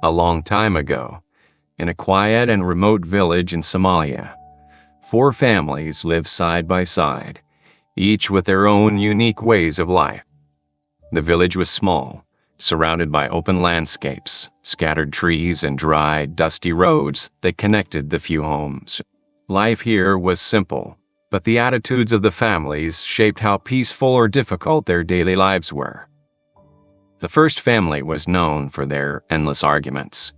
A long time ago, in a quiet and remote village in Somalia, 4 families lived side by side, each with their own unique ways of life. The village was small, surrounded by open landscapes, scattered trees, and dry, dusty roads that connected the few homes. Life here was simple, but the attitudes of the families shaped how peaceful or difficult their daily lives were. The first family was known for their endless arguments.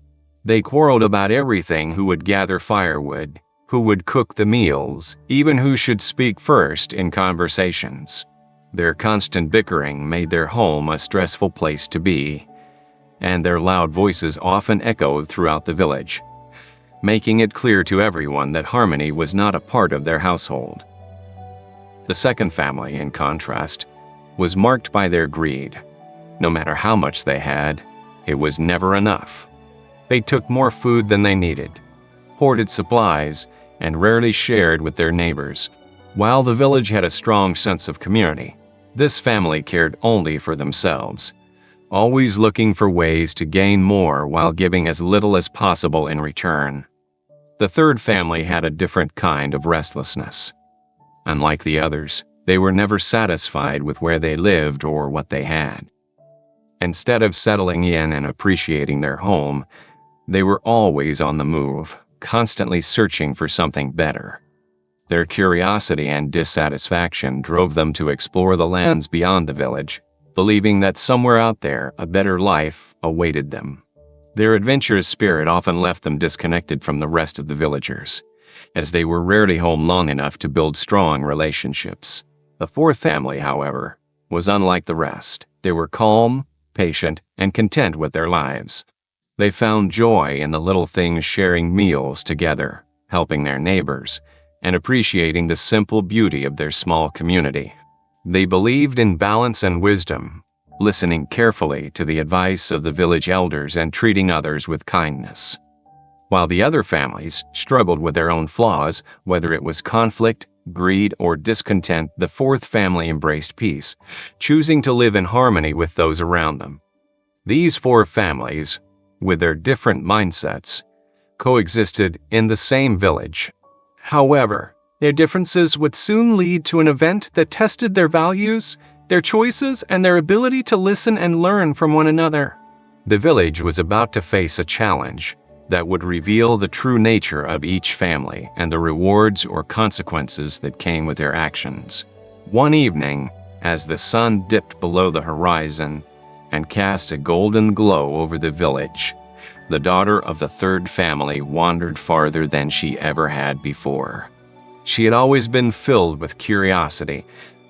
They quarreled about everything: who would gather firewood, who would cook the meals, even who should speak first in conversations. Their constant bickering made their home a stressful place to be, and their loud voices often echoed throughout the village, making it clear to everyone that harmony was not a part of their household. The second family, in contrast, was marked by their greed. No matter how much they had, it was never enough. They took more food than they needed, hoarded supplies, and rarely shared with their neighbors. While the village had a strong sense of community, this family cared only for themselves, always looking for ways to gain more while giving as little as possible in return. The third family had a different kind of restlessness. Unlike the others, they were never satisfied with where they lived or what they had. Instead of settling in and appreciating their home, they were always on the move, constantly searching for something better. Their curiosity and dissatisfaction drove them to explore the lands beyond the village, believing that somewhere out there a better life awaited them. Their adventurous spirit often left them disconnected from the rest of the villagers, as they were rarely home long enough to build strong relationships. The fourth family, however, was unlike the rest. They were calm, patient, and content with their lives. They found joy in the little things: sharing meals together, helping their neighbors, and appreciating the simple beauty of their small community. They believed in balance and wisdom, listening carefully to the advice of the village elders and treating others with kindness. While the other families struggled with their own flaws, whether it was conflict, greed, or discontent, the fourth family embraced peace, choosing to live in harmony with those around them. These 4 families, with their different mindsets, coexisted in the same village. However, their differences would soon lead to an event that tested their values, their choices, and their ability to listen and learn from one another. The village was about to face a challenge that would reveal the true nature of each family and the rewards or consequences that came with their actions. One evening, as the sun dipped below the horizon and cast a golden glow over the village, the daughter of the third family wandered farther than she ever had before. She had always been filled with curiosity,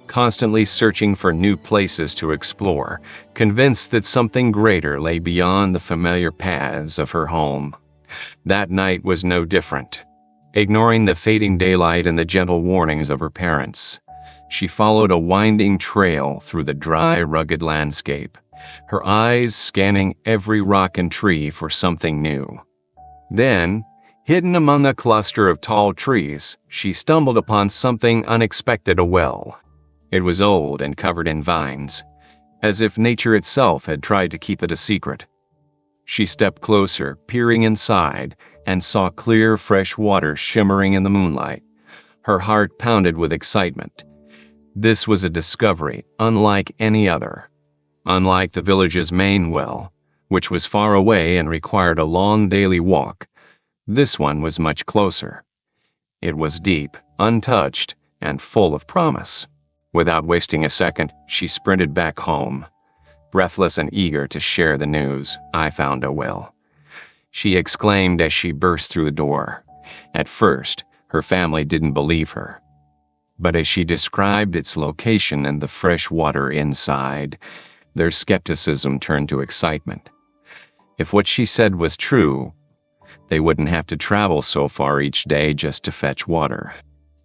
constantly searching for new places to explore, convinced that something greater lay beyond the familiar paths of her home. That night was no different. Ignoring the fading daylight and the gentle warnings of her parents, she followed a winding trail through the dry, rugged landscape, her eyes scanning every rock and tree for something new. Then, hidden among a cluster of tall trees, she stumbled upon something unexpected: a well. It was old and covered in vines, as if nature itself had tried to keep it a secret. She stepped closer, peering inside, and saw clear, fresh water shimmering in the moonlight. Her heart pounded with excitement. This was a discovery unlike any other. Unlike the village's main well, which was far away and required a long daily walk, this one was much closer. It was deep, untouched, and full of promise. Without wasting a second, she sprinted back home, breathless and eager to share the news. "I found a well," she exclaimed as she burst through the door. At first, her family didn't believe her. But as she described its location and the fresh water inside, their skepticism turned to excitement. If what she said was true, they wouldn't have to travel so far each day just to fetch water.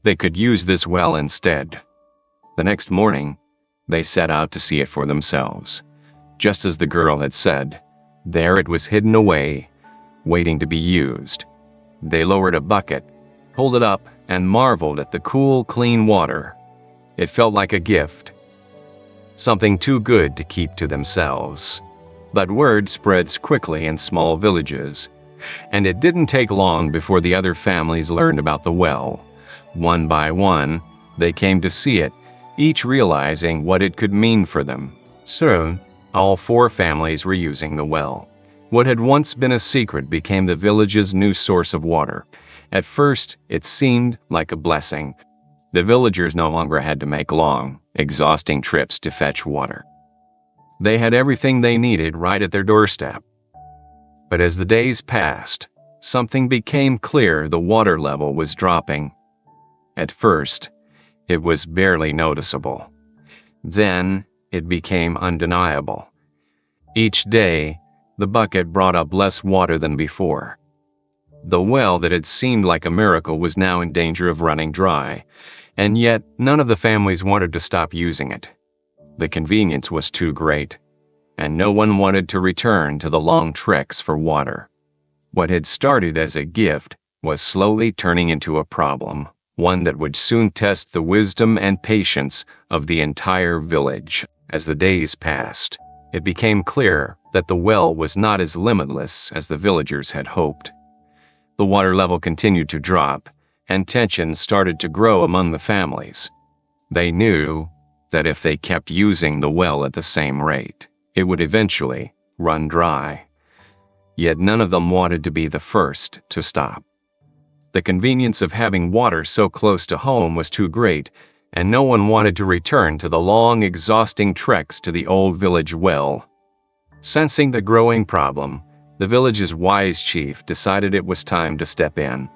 They could use this well instead. The next morning, they set out to see it for themselves. Just as the girl had said, there it was hidden away, waiting to be used. They lowered a bucket, pulled it up, and marveled at the cool, clean water. It felt like a gift, something too good to keep to themselves. But word spreads quickly in small villages, and it didn't take long before the other families learned about the well. One by one, they came to see it, each realizing what it could mean for them. Soon, all 4 families were using the well. What had once been a secret became the village's new source of water. At first, it seemed like a blessing. The villagers no longer had to make long, exhausting trips to fetch water. They had everything they needed right at their doorstep. But as the days passed, something became clear: the water level was dropping. At first, it was barely noticeable. Then, it became undeniable. Each day, the bucket brought up less water than before. The well that had seemed like a miracle was now in danger of running dry, and yet none of the families wanted to stop using it. The convenience was too great, and no one wanted to return to the long treks for water. What had started as a gift was slowly turning into a problem, one that would soon test the wisdom and patience of the entire village. As the days passed, it became clear that the well was not as limitless as the villagers had hoped. The water level continued to drop, and tension started to grow among the families. They knew that if they kept using the well at the same rate, it would eventually run dry. Yet none of them wanted to be the first to stop. The convenience of having water so close to home was too great, and no one wanted to return to the long, exhausting treks to the old village well. Sensing the growing problem, the village's wise chief decided it was time to step in.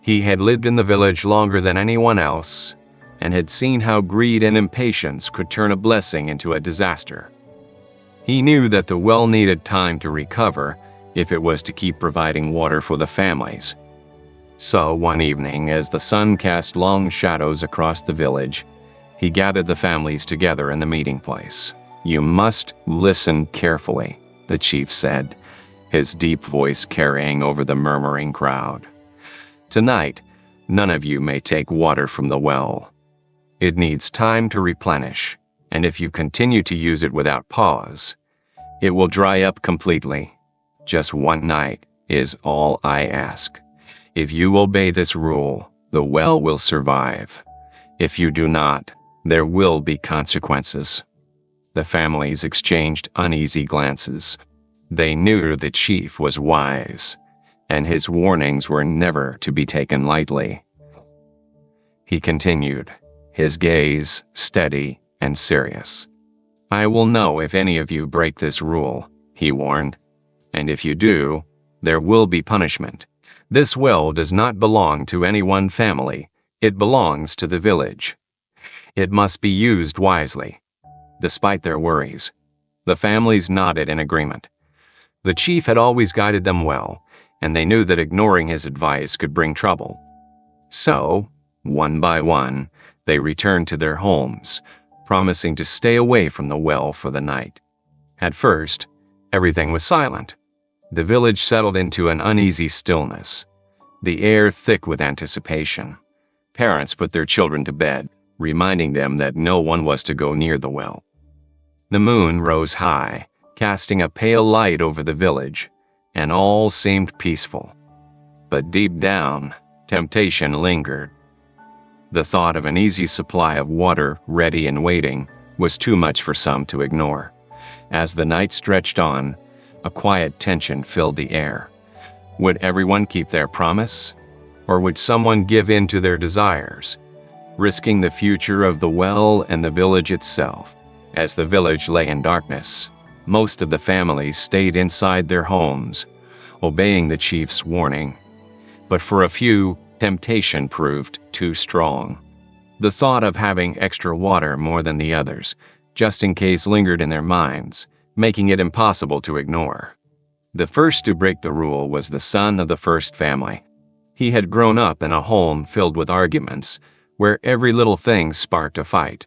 He had lived in the village longer than anyone else, and had seen how greed and impatience could turn a blessing into a disaster. He knew that the well needed time to recover if it was to keep providing water for the families. So one evening, as the sun cast long shadows across the village, he gathered the families together in the meeting place. "You must listen carefully," the chief said, his deep voice carrying over the murmuring crowd. "Tonight, none of you may take water from the well. It needs time to replenish, and if you continue to use it without pause, it will dry up completely. Just one night is all I ask. If you obey this rule, the well will survive. If you do not, there will be consequences." The families exchanged uneasy glances. They knew the chief was wise, and his warnings were never to be taken lightly. He continued, his gaze steady and serious. "I will know if any of you break this rule," he warned. "And if you do, there will be punishment. This well does not belong to any one family. It belongs to the village. It must be used wisely." Despite their worries, the families nodded in agreement. The chief had always guided them well, and they knew that ignoring his advice could bring trouble. So, one by one, they returned to their homes, promising to stay away from the well for the night. At first, everything was silent. The village settled into an uneasy stillness, the air thick with anticipation. Parents put their children to bed, reminding them that no one was to go near the well. The moon rose high, casting a pale light over the village, and all seemed peaceful. But deep down, temptation lingered. The thought of an easy supply of water ready and waiting was too much for some to ignore. As the night stretched on, a quiet tension filled the air. Would everyone keep their promise? Or would someone give in to their desires, risking the future of the well and the village itself? As the village lay in darkness, most of the families stayed inside their homes, obeying the chief's warning. But for a few, temptation proved too strong. The thought of having extra water more than the others, just in case, lingered in their minds, making it impossible to ignore. The first to break the rule was the son of the first family. He had grown up in a home filled with arguments, where every little thing sparked a fight.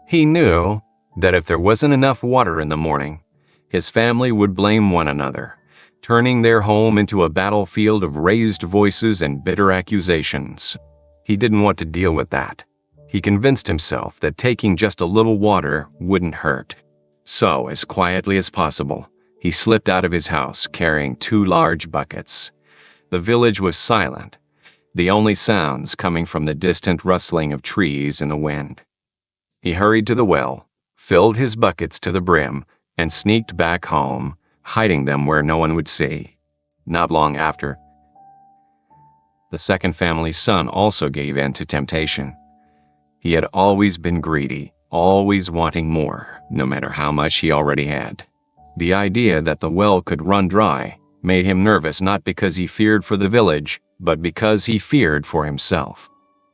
He knew that if there wasn't enough water in the morning, his family would blame one another, turning their home into a battlefield of raised voices and bitter accusations. He didn't want to deal with that. He convinced himself that taking just a little water wouldn't hurt. So, as quietly as possible, He slipped out of his house carrying 2 large buckets. The village was silent, the only sounds coming from the distant rustling of trees in the wind. He hurried to the well, filled his buckets to the brim, and sneaked back home, hiding them where no one would see. Not long after, the second family's son also gave in to temptation. He had always been greedy, always wanting more, no matter how much he already had. The idea that the well could run dry made him nervous, not because he feared for the village, but because he feared for himself.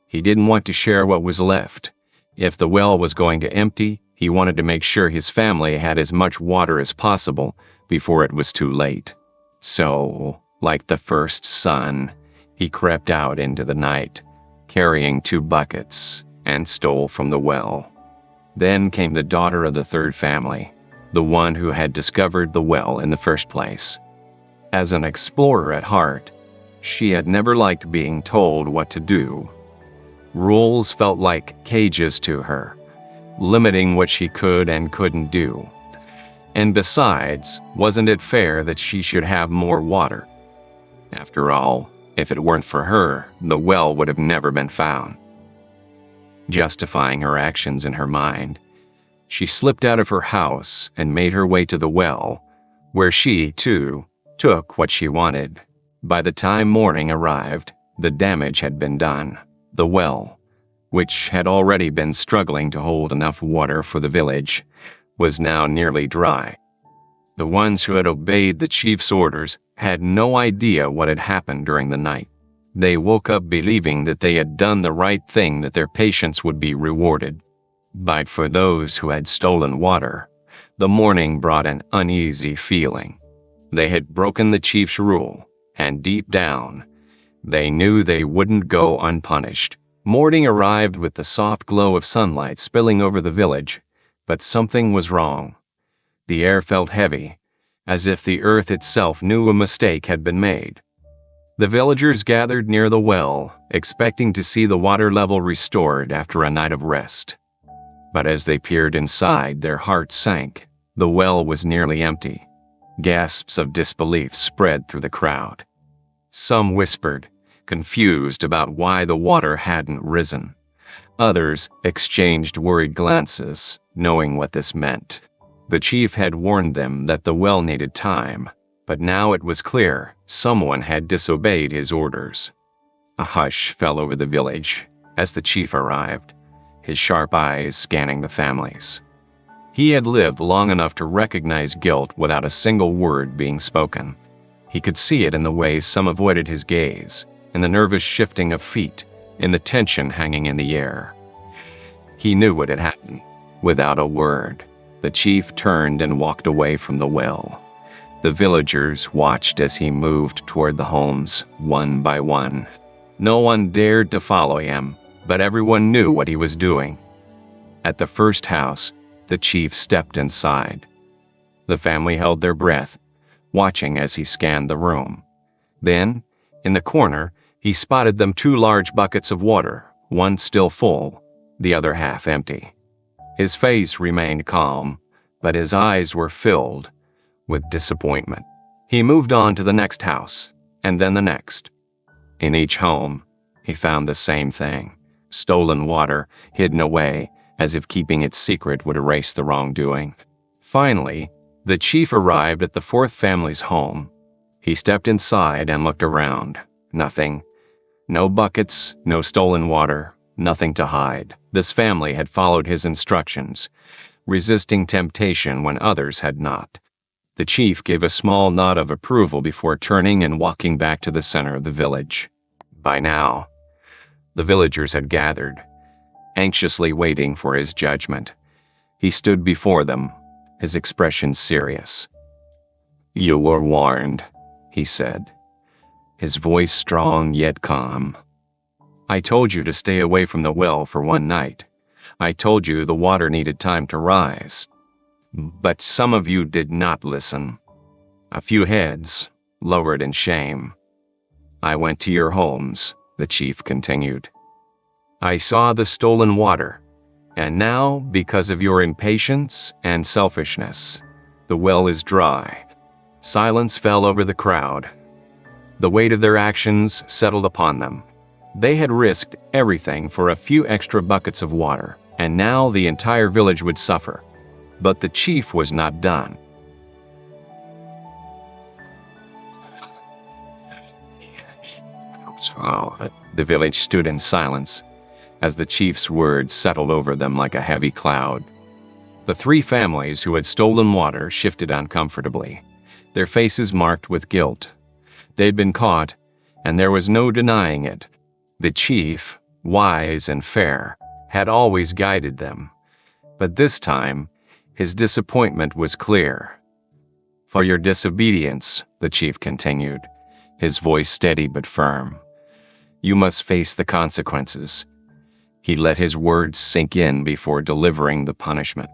He didn't want to share what was left. If the well was going to empty, he wanted to make sure his family had as much water as possible before it was too late. So, like the first son, he crept out into the night, carrying 2 buckets, and stole from the well. Then came the daughter of the third family, the one who had discovered the well in the first place. As an explorer at heart, she had never liked being told what to do. Rules felt like cages to her, limiting what she could and couldn't do. And besides, wasn't it fair that she should have more water? After all, if it weren't for her, the well would have never been found. Justifying her actions in her mind, she slipped out of her house and made her way to the well, where she, too, took what she wanted. By the time morning arrived, the damage had been done. The well, which had already been struggling to hold enough water for the village, was now nearly dry. The ones who had obeyed the chief's orders had no idea what had happened during the night. They woke up believing that they had done the right thing, that their patience would be rewarded. But for those who had stolen water, the morning brought an uneasy feeling. They had broken the chief's rule, and deep down, they knew they wouldn't go unpunished. Morning arrived with the soft glow of sunlight spilling over the village, but something was wrong. The air felt heavy, as if the earth itself knew a mistake had been made. The villagers gathered near the well, expecting to see the water level restored after a night of rest. But as they peered inside, their hearts sank. The well was nearly empty. Gasps of disbelief spread through the crowd. Some whispered, confused about why the water hadn't risen. Others exchanged worried glances, knowing what this meant. The chief had warned them that the well needed time, but now it was clear someone had disobeyed his orders. A hush fell over the village as the chief arrived, his sharp eyes scanning the families. He had lived long enough to recognize guilt without a single word being spoken. He could see it in the way some avoided his gaze, in the nervous shifting of feet, in the tension hanging in the air. He knew what had happened. Without a word, the chief turned and walked away from the well. The villagers watched as he moved toward the homes, one by one. No one dared to follow him, but everyone knew what he was doing. At the first house, the chief stepped inside. The family held their breath, watching as he scanned the room. Then, in the corner, he spotted them 2 large buckets of water, one still full, the other half empty. His face remained calm, but his eyes were filled with disappointment. He moved on to the next house, and then the next. In each home, he found the same thing: stolen water hidden away, as if keeping it secret would erase the wrongdoing. Finally, the chief arrived at the 4th family's home. He stepped inside and looked around. Nothing. No buckets, no stolen water, nothing to hide. This family had followed his instructions, resisting temptation when others had not. The chief gave a small nod of approval before turning and walking back to the center of the village. By now, the villagers had gathered, anxiously waiting for his judgment. He stood before them, his expression serious. "You were warned," he said, his voice strong yet calm. "I told you to stay away from the well for one night. I told you the water needed time to rise. But some of you did not listen." A few heads lowered in shame. "I went to your homes," the chief continued. "I saw the stolen water, and now, because of your impatience and selfishness, the well is dry. Silence fell over the crowd. The weight of their actions settled upon them. They had risked everything for a few extra buckets of water, and now the entire village would suffer. But the chief was not done. The village stood in silence as the chief's words settled over them like a heavy cloud. The three families who had stolen water shifted uncomfortably, their faces marked with guilt. They'd been caught, and there was no denying it. The chief, wise and fair, had always guided them. But this time, his disappointment was clear. "For your disobedience," the chief continued, his voice steady but firm, "you must face the consequences." He let his words sink in before delivering the punishment.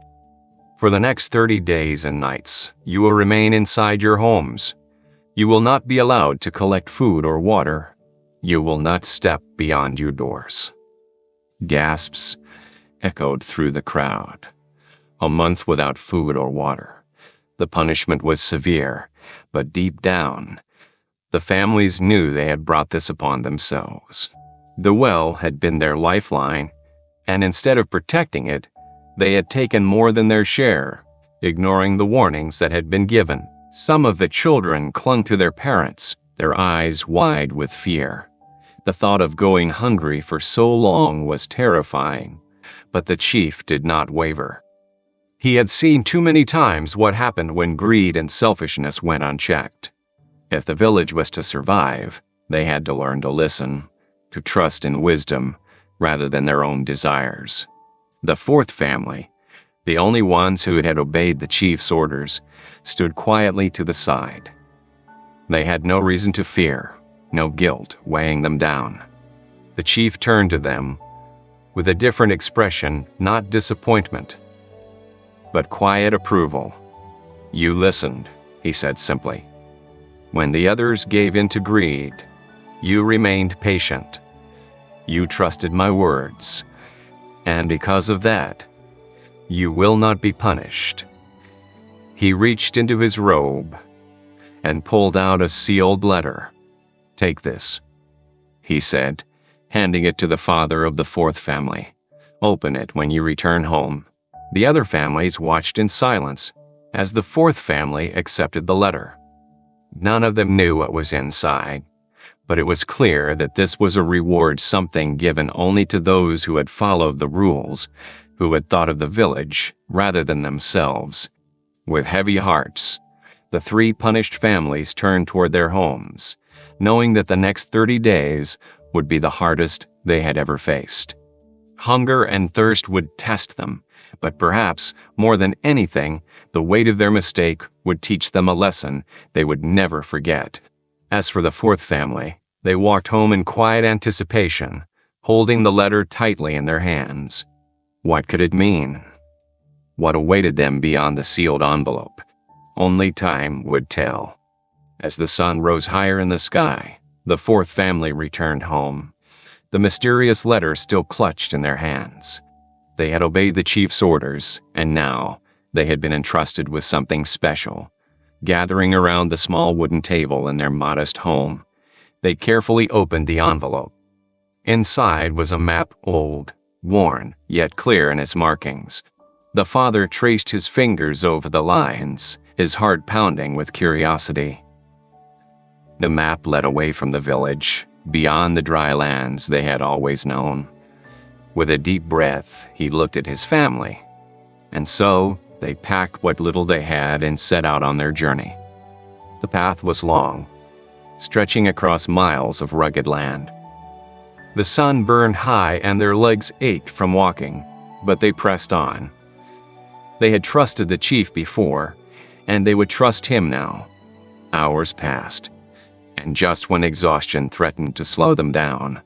"For the next 30 days and nights, you will remain inside your homes. You will not be allowed to collect food or water. You will not step beyond your doors." Gasps echoed through the crowd. A month without food or water. The punishment was severe, but deep down, the families knew they had brought this upon themselves. The well had been their lifeline, and instead of protecting it, they had taken more than their share, ignoring the warnings that had been given. Some of the children clung to their parents, their eyes wide with fear. The thought of going hungry for so long was terrifying, but the chief did not waver. He had seen too many times what happened when greed and selfishness went unchecked. If the village was to survive, they had to learn to listen, to trust in wisdom rather than their own desires. The fourth family, the only ones who had obeyed the chief's orders, stood quietly to the side. They had no reason to fear, no guilt weighing them down. The chief turned to them with a different expression, not disappointment, but quiet approval. "You listened," he said simply. "When the others gave in to greed, you remained patient. You trusted my words, and because of that, you will not be punished." He reached into his robe and pulled out a sealed letter. "Take this," he said, handing it to the father of the fourth family. "Open it when you return home." The other families watched in silence as the fourth family accepted the letter. None of them knew what was inside, but it was clear that this was a reward, something given only to those who had followed the rules, who had thought of the village rather than themselves. With heavy hearts, the three punished families turned toward their homes, knowing that the next 30 days would be the hardest they had ever faced. Hunger and thirst would test them, but perhaps, more than anything, the weight of their mistake would teach them a lesson they would never forget. As for the fourth family, they walked home in quiet anticipation, holding the letter tightly in their hands. What could it mean? What awaited them beyond the sealed envelope? Only time would tell. As the sun rose higher in the sky, the fourth family returned home, the mysterious letter still clutched in their hands. They had obeyed the chief's orders, and now they had been entrusted with something special. Gathering around the small wooden table in their modest home, they carefully opened the envelope. Inside was a map, old, worn, yet clear in its markings. The father traced his fingers over the lines, his heart pounding with curiosity. The map led away from the village, beyond the dry lands they had always known. With a deep breath, he looked at his family, and so they packed what little they had and set out on their journey. The path was long, stretching across miles of rugged land. The sun burned high and their legs ached from walking, but they pressed on. They had trusted the chief before, and they would trust him now. Hours passed, and just when exhaustion threatened to slow them down,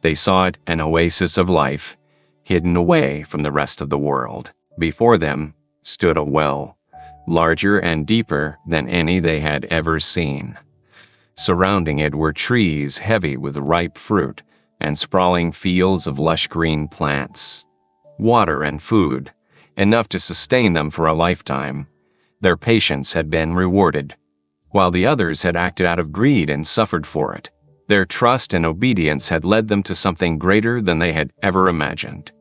they saw it, an oasis of life, hidden away from the rest of the world. Before them stood a well, larger and deeper than any they had ever seen. Surrounding it were trees heavy with ripe fruit and sprawling fields of lush green plants. Water and food, enough to sustain them for a lifetime. Their patience had been rewarded. while the others had acted out of greed and suffered for it. Their trust and obedience had led them to something greater than they had ever imagined.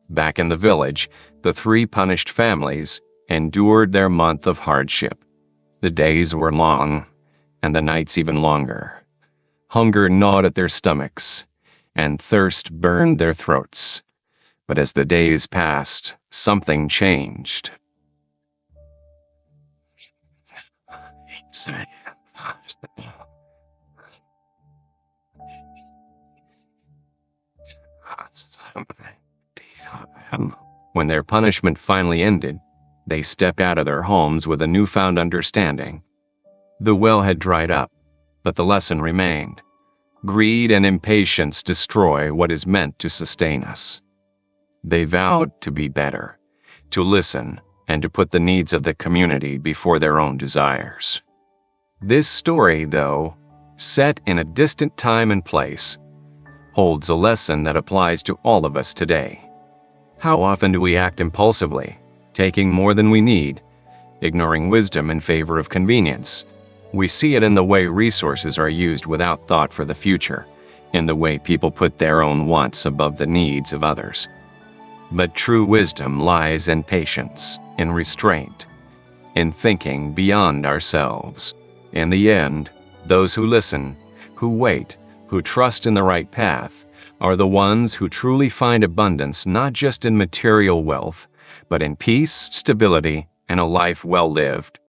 Back in the village, the three punished families endured their month of hardship. The days were long, and the nights even longer. Hunger gnawed at their stomachs, and thirst burned their throats. But as the days passed, something changed. When their punishment finally ended, they stepped out of their homes with a newfound understanding. The well had dried up, but the lesson remained. Greed and impatience destroy what is meant to sustain us. They vowed to be better, to listen, and to put the needs of the community before their own desires. This story, though, set in a distant time and place, holds a lesson that applies to all of us today. How often do we act impulsively, taking more than we need, ignoring wisdom in favor of convenience? We see it in the way resources are used without thought for the future, in the way people put their own wants above the needs of others. But true wisdom lies in patience, in restraint, in thinking beyond ourselves. In the end, those who listen, who wait, who trust in the right path, are the ones who truly find abundance not just in material wealth, but in peace, stability, and a life well lived.